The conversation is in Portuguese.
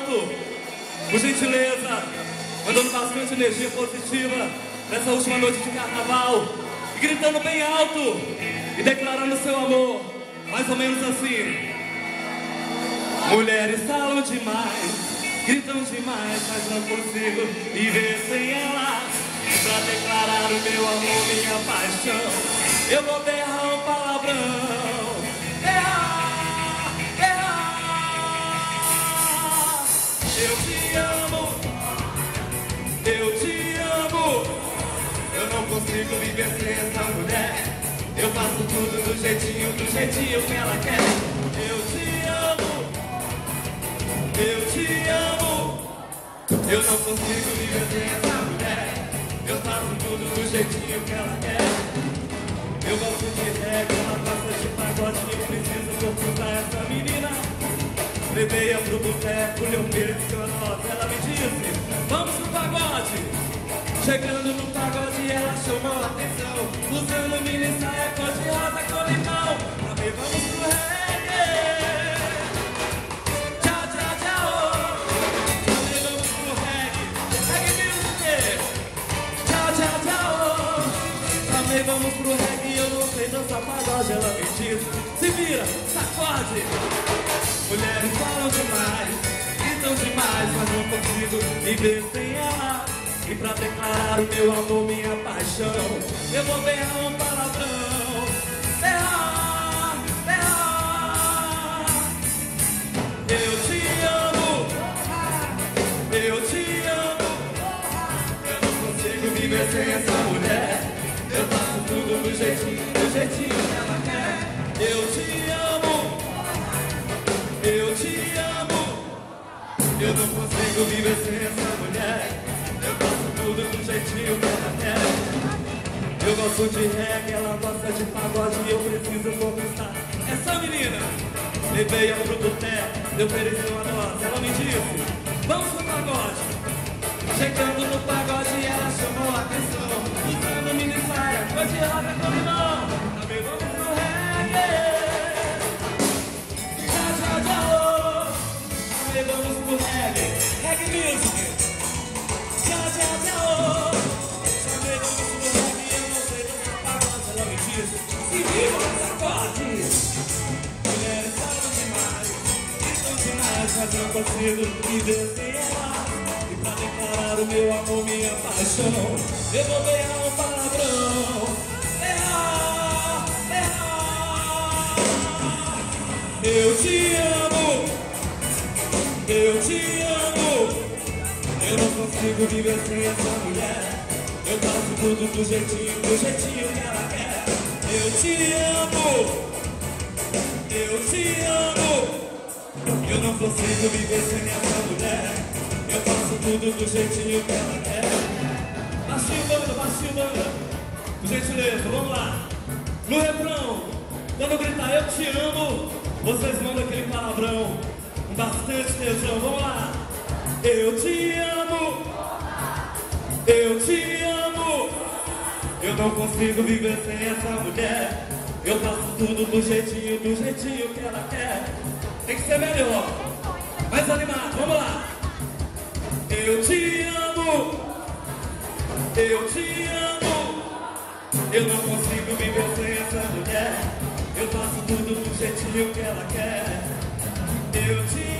alto. Por gentileza, mandando bastante energia positiva nessa última noite de carnaval. E gritando bem alto e declarando seu amor, mais ou menos assim. Mulheres falam demais, gritam demais, mas não consigo viver sem elas. Pra declarar o meu amor, minha paixão, eu vou berrar um palavrão. Berrar, berrar. Eu te amo, eu te amo. Eu não consigo viver sem essa mulher. Eu faço tudo do jeitinho que ela quer. Eu te amo, eu te amo. Eu não consigo viver sem essa mulher. Eu faço tudo do jeitinho que ela quer. Eu gosto de reggae, ela gosta de pagode. Eu preciso conquistar essa menina. Levei-a pro boteco, lhe ofereci uma nota. Ela me disse, vamos pro pagode. Chegando no pagode, ela chamou a atenção. Usando mini saia cor de rosa com limão. Também vamos pro reggae. Tchau, tchau, tchau. Também vamos pro reggae. Reggae music. Tchau, tchau, tchau. Também vamos pro reggae. Eu não sei dançar pagode. Ela me disse, se vira, sacode. Mulheres falam demais, gritam demais, mas não consigo viver sem ela. E pra declarar o meu amor, minha paixão, eu vou berrar um palavrão. Berrar, berrar. Eu te amo, eu te amo. Eu não consigo viver sem essa mulher. Eu faço tudo do jeitinho que ela quer. Eu te amo, eu te amo. Eu não consigo viver sem essa mulher. Eu faço tudo do jeitinho que ela quer. Eu gosto de reggae, ela gosta de pagode. E eu preciso conquistar essa menina. Levei-a pro boteco, eu ofereci uma dose. Ela me disse, vamos pro pagode. Chegando no pagode, ela chamou a atenção. Usando mini saia, cor de rosa com limão. Também vamos pro reggae. Tchau, tchau, tchau. Também vamos pro reggae. Reggae music. Tchau, tchau, tchau. Também vamos pro reggae. Eu não sei dançar pagode. Ela me disse, se viva, sacode. Mulheres falam demais, gritam demais, mas não consigo viver sem ela. E pra declarar o meu amor, minha paixão, eu vou berrar um palavrão. Berrar, berrar. Eu te amo, eu te amo. Eu não consigo viver sem essa mulher. Eu faço tudo do jeitinho que ela quer. Eu te amo, eu te amo. Eu não consigo viver sem essa mulher. Eu faço tudo do jeitinho que ela quer. Baixinho banda. Por gentileza, vamos lá. No refrão, quando eu gritar eu te amo, vocês mandam aquele palavrão com bastante tesão. Vamos lá. Eu te amo, eu te amo. Eu não consigo viver sem essa mulher. Eu faço tudo do jeitinho que ela quer. Tem que ser melhor, mais animado, vamos lá. Eu te amo, eu te amo. Eu não consigo viver sem essa mulher. Eu faço tudo do jeitinho que ela quer. Eu te